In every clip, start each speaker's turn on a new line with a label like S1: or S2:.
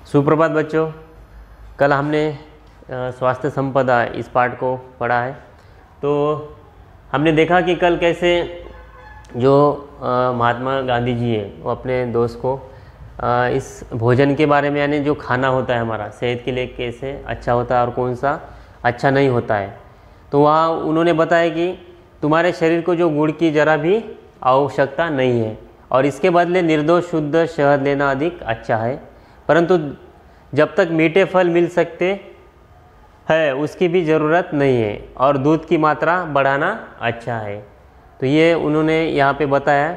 S1: सुप्रभात बच्चों। कल हमने स्वास्थ्य संपदा इस पाठ को पढ़ा है। तो हमने देखा कि कल कैसे जो महात्मा गांधी जी हैं वो अपने दोस्त को इस भोजन के बारे में, यानी जो खाना होता है हमारा सेहत के लिए कैसे अच्छा होता है और कौन सा अच्छा नहीं होता है, तो वहाँ उन्होंने बताया कि तुम्हारे शरीर को जो गुड़ की ज़रा भी आवश्यकता नहीं है और इसके बदले निर्दोष शुद्ध शहद लेना अधिक अच्छा है, परंतु जब तक मीठे फल मिल सकते हैं उसकी भी ज़रूरत नहीं है और दूध की मात्रा बढ़ाना अच्छा है। तो ये उन्होंने यहाँ पे बताया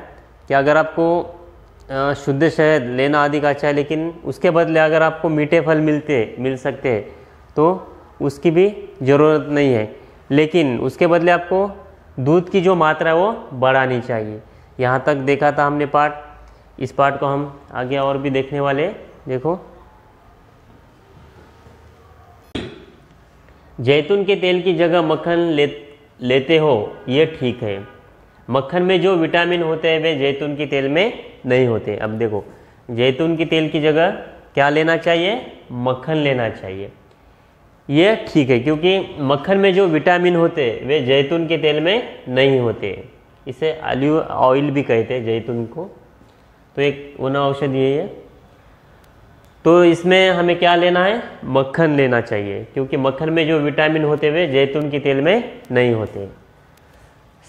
S1: कि अगर आपको शुद्ध शहद लेना अधिक अच्छा है, लेकिन उसके बदले अगर आपको मीठे फल मिल सकते हैं तो उसकी भी ज़रूरत नहीं है, लेकिन उसके बदले आपको दूध की जो मात्रा है वो बढ़ानी चाहिए। यहाँ तक देखा था हमने पाठ। इस पाठ को हम आगे और भी देखने वाले। देखो, जैतून के तेल की जगह मक्खन लेते हो ये ठीक है। मक्खन में जो विटामिन होते हैं वे जैतून के तेल में नहीं होते। अब देखो, जैतून के तेल की जगह क्या लेना चाहिए? मक्खन लेना चाहिए। ये ठीक है, क्योंकि मक्खन में जो विटामिन होते हैं वे जैतून के तेल में नहीं होते। इसे ऑलिव ऑयल भी कहते हैं जैतून को। तो एक वन औषधि है। तो इसमें हमें क्या लेना है? मक्खन लेना चाहिए, क्योंकि मक्खन में जो विटामिन होते वे जैतून के तेल में नहीं होते।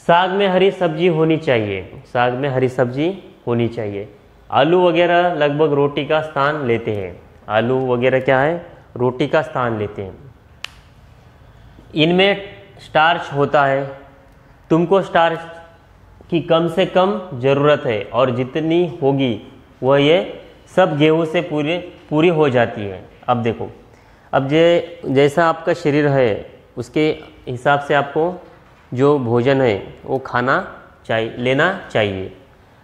S1: साग में हरी सब्जी होनी चाहिए। साग में हरी सब्जी होनी चाहिए। आलू वगैरह लगभग रोटी का स्थान लेते हैं। आलू वगैरह क्या है? रोटी का स्थान लेते हैं। इनमें स्टार्च होता है। तुमको स्टार्च की कम से कम ज़रूरत है और जितनी होगी वह ये सब गेहूं से पूरी हो जाती है। अब देखो, अब जैसा आपका शरीर है उसके हिसाब से आपको जो भोजन है वो खाना चाहिए, लेना चाहिए,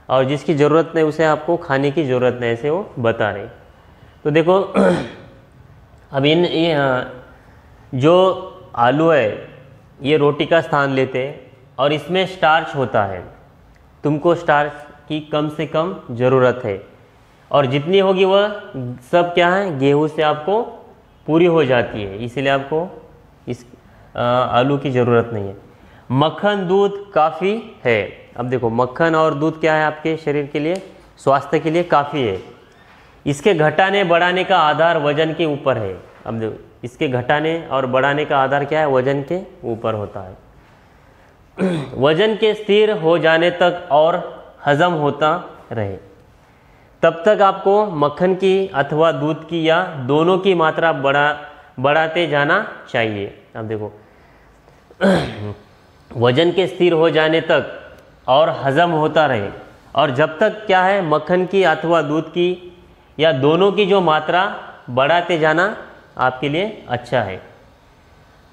S1: और जिसकी ज़रूरत नहीं उसे आपको खाने की ज़रूरत नहीं, ऐसे वो बता रहे। तो देखो, अब जो आलू है ये रोटी का स्थान लेते हैं और इसमें स्टार्च होता है। तुमको स्टार्च की कम से कम ज़रूरत है और जितनी होगी वह सब क्या है? गेहूं से आपको पूरी हो जाती है, इसलिए आपको इस आलू की ज़रूरत नहीं है। मक्खन दूध काफ़ी है। अब देखो, मक्खन और दूध क्या है आपके शरीर के लिए, स्वास्थ्य के लिए काफ़ी है। इसके घटाने बढ़ाने का आधार वजन के ऊपर है। अब देखो, इसके घटाने और बढ़ाने का आधार क्या है? वजन के ऊपर होता है। वजन के स्थिर हो जाने तक और हजम होता रहे तब तक आपको मक्खन की अथवा दूध की या दोनों की मात्रा बढ़ाते जाना चाहिए। अब देखो, वजन के स्थिर हो जाने तक और हजम होता रहे, और जब तक क्या है? मक्खन की अथवा दूध की या दोनों की जो मात्रा बढ़ाते जाना आपके लिए अच्छा है।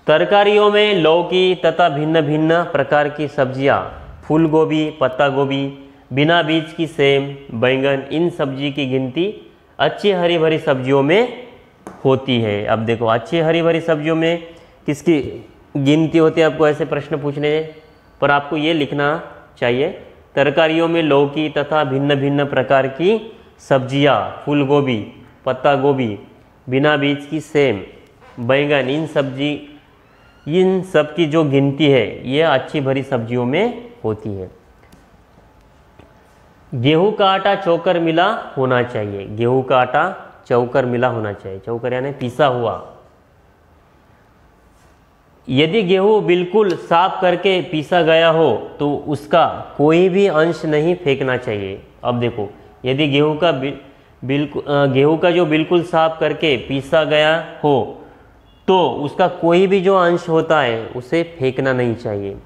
S1: तरकारियों में लौकी तथा भिन्न भिन्न प्रकार की सब्जियां, फूल गोभी, पत्ता गोभी, बिना बीज की सेम, बैंगन, इन सब्जी की गिनती अच्छी हरी भरी सब्जियों में होती है। अब देखो, अच्छी हरी भरी सब्जियों में किसकी गिनती होती है? आपको ऐसे प्रश्न पूछने पर आपको ये लिखना चाहिए, तरकारियों में लौकी तथा भिन्न भिन्न प्रकार की सब्जियां, फूल गोभी, पत्ता गोभी, बिना बीज की सेम, बैंगन, इन सब की जो गिनती है ये अच्छी भरी सब्जियों में होती है। गेहूं का आटा चौकर मिला होना चाहिए। गेहूं का आटा चौकर मिला होना चाहिए। चौकर यानी पिसा हुआ। यदि गेहूं बिल्कुल साफ करके पीसा गया हो तो उसका कोई भी अंश नहीं फेंकना चाहिए। अब देखो, यदि गेहूं का जो बिल्कुल साफ करके पीसा गया हो तो उसका कोई भी जो अंश होता है उसे फेंकना नहीं चाहिए।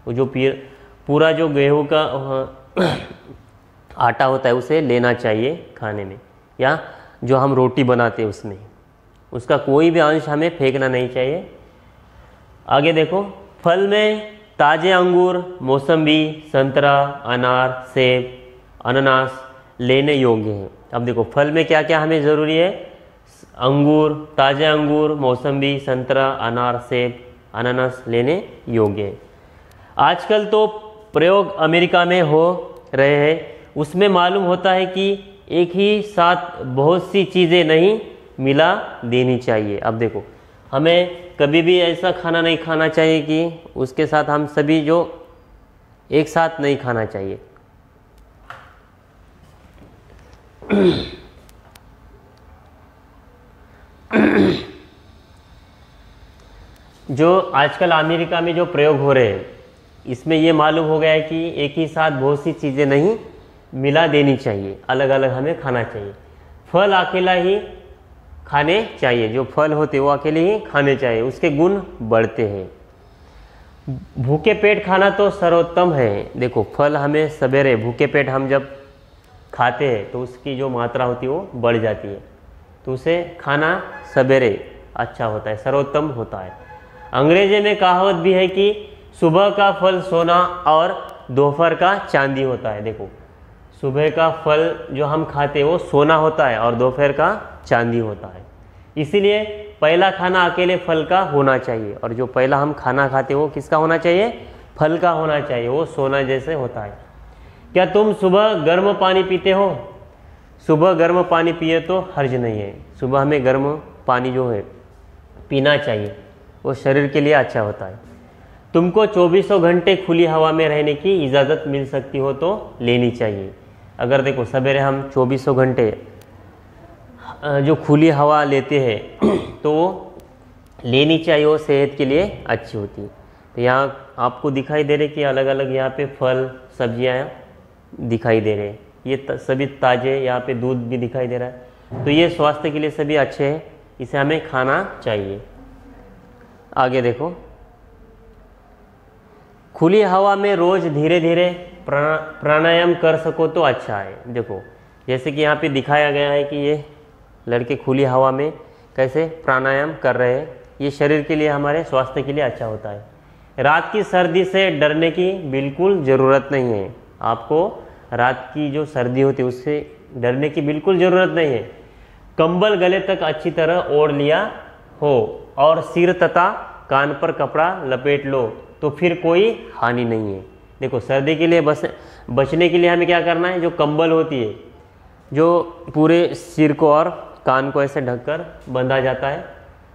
S1: वो जो पूरा जो गेहूं का आटा होता है उसे लेना चाहिए खाने में, या जो हम रोटी बनाते हैं उसमें, उसका कोई भी अंश हमें फेंकना नहीं चाहिए। आगे देखो, फल में ताज़े अंगूर, मौसम्बी, संतरा, अनार, सेब, अनानास लेने योग्य हैं। अब देखो, फल में क्या क्या हमें ज़रूरी है? अंगूर, ताज़े अंगूर, मौसम्बी, संतरा, अनार, सेब, अनानास लेने योग्य है। आजकल तो प्रयोग अमेरिका में हो रहे हैं, उसमें मालूम होता है कि एक ही साथ बहुत सी चीज़ें नहीं मिला देनी चाहिए। अब देखो, हमें कभी भी ऐसा खाना नहीं खाना चाहिए कि उसके साथ हम सभी जो एक साथ नहीं खाना चाहिए। जो आजकल अमेरिका में जो प्रयोग हो रहे हैं, इसमें ये मालूम हो गया है कि एक ही साथ बहुत सी चीज़ें नहीं मिला देनी चाहिए, अलग अलग हमें खाना चाहिए। फल अकेला ही खाने चाहिए, जो फल होते वो अकेले ही खाने चाहिए, उसके गुण बढ़ते हैं। भूखे पेट खाना तो सर्वोत्तम है। देखो, फल हमें सवेरे भूखे पेट हम जब खाते हैं तो उसकी जो मात्रा होती है वो बढ़ जाती है, तो उसे खाना सवेरे अच्छा होता है, सर्वोत्तम होता है। अंग्रेजी में कहावत भी है कि सुबह का फल सोना और दोपहर का चांदी होता है। देखो, सुबह का फल जो हम खाते हैं वो सोना होता है और दोपहर का चांदी होता है। इसीलिए पहला खाना अकेले फल का होना चाहिए, और जो पहला हम खाना खाते हैं वो किसका होना चाहिए? फल का होना चाहिए, वो सोना जैसे होता है। क्या तुम सुबह गर्म पानी पीते हो? सुबह गर्म पानी पिए तो हर्ज नहीं है। सुबह हमें गर्म पानी जो है पीना चाहिए, वो शरीर के लिए अच्छा होता है। तुमको 24 घंटे खुली हवा में रहने की इजाज़त मिल सकती हो तो लेनी चाहिए। अगर देखो, सवेरे हम 24 घंटे जो खुली हवा लेते हैं तो वो लेनी चाहिए, वो सेहत के लिए अच्छी होती है। तो यहाँ आपको दिखाई दे रहे कि अलग अलग यहाँ पे फल सब्जियाँ दिखाई दे रहे हैं, ये सभी ताज़े, यहाँ पे दूध भी दिखाई दे रहा है, तो ये स्वास्थ्य के लिए सभी अच्छे हैं, इसे हमें खाना चाहिए। आगे देखो, खुली हवा में रोज़ धीरे धीरे प्राणायाम कर सको तो अच्छा है। देखो, जैसे कि यहाँ पे दिखाया गया है कि ये लड़के खुली हवा में कैसे प्राणायाम कर रहे हैं, ये शरीर के लिए, हमारे स्वास्थ्य के लिए अच्छा होता है। रात की सर्दी से डरने की बिल्कुल ज़रूरत नहीं है। आपको रात की जो सर्दी होती है उससे डरने की बिल्कुल ज़रूरत नहीं है। कंबल गले तक अच्छी तरह ओढ़ लिया हो और सिर तथा कान पर कपड़ा लपेट लो तो फिर कोई हानि नहीं है। देखो, सर्दी के लिए बचने के लिए हमें क्या करना है? जो कंबल होती है, जो पूरे सिर को और कान को ऐसे ढककर बंधा जाता है,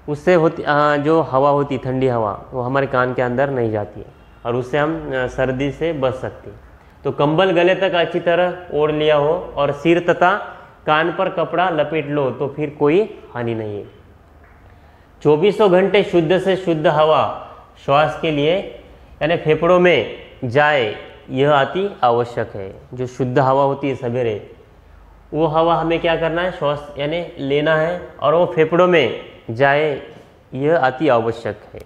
S1: उससे होती जो हवा होती, ठंडी हवा, वो हमारे कान के अंदर नहीं जाती है और उससे हम सर्दी से बच सकते हैं। तो कंबल गले तक अच्छी तरह ओढ़ लिया हो और सिर तथा कान पर कपड़ा लपेट लो तो फिर कोई हानि नहीं है। 24 घंटे शुद्ध से शुद्ध हवा श्वास के लिए यानी फेफड़ों में जाए, यह अति आवश्यक है। जो शुद्ध हवा होती है सवेरे, वो हवा हमें क्या करना है? श्वास यानी लेना है और वो फेफड़ों में जाए, यह अति आवश्यक है।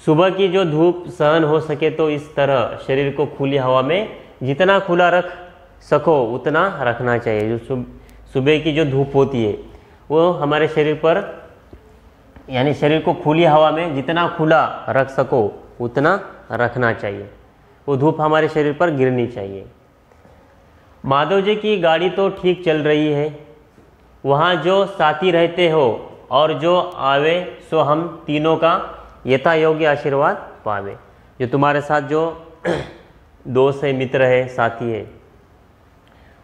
S1: सुबह की जो धूप सहन हो सके तो इस तरह शरीर को खुली हवा में जितना खुला रख सको उतना रखना चाहिए। जो सुबह की जो धूप होती है वो हमारे शरीर पर, यानी शरीर को खुली हवा में जितना खुला रख सको उतना रखना चाहिए, वो धूप हमारे शरीर पर गिरनी चाहिए। माधव जी की गाड़ी तो ठीक चल रही है, वहाँ जो साथी रहते हो और जो आवे सो हम तीनों का यथा योग्य आशीर्वाद पावे। जो तुम्हारे साथ जो दोस्त है, मित्र है, साथी है,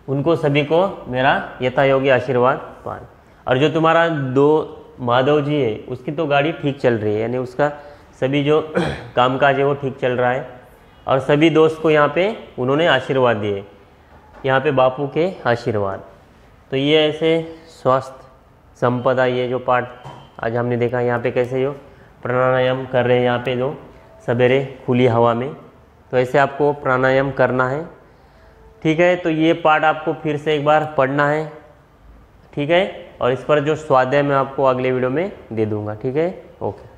S1: उनको सभी को मेरा यथा योग्य आशीर्वाद पावे। और जो तुम्हारा माधव जी है, उसकी तो गाड़ी ठीक चल रही है, यानी उसका सभी जो कामकाज है वो ठीक चल रहा है, और सभी दोस्त को यहाँ पे उन्होंने आशीर्वाद दिए, यहाँ पे बापू के आशीर्वाद। तो ये ऐसे स्वास्थ्य संपदा, ये जो पाठ आज हमने देखा, यहाँ पे कैसे जो प्राणायाम कर रहे हैं यहाँ पे जो सवेरे खुली हवा में, तो ऐसे आपको प्राणायाम करना है। ठीक है, तो ये पाठ आपको फिर से एक बार पढ़ना है, ठीक है, और इस पर जो स्वाध्याय मैं आपको अगले वीडियो में दे दूँगा। ठीक है, ओके।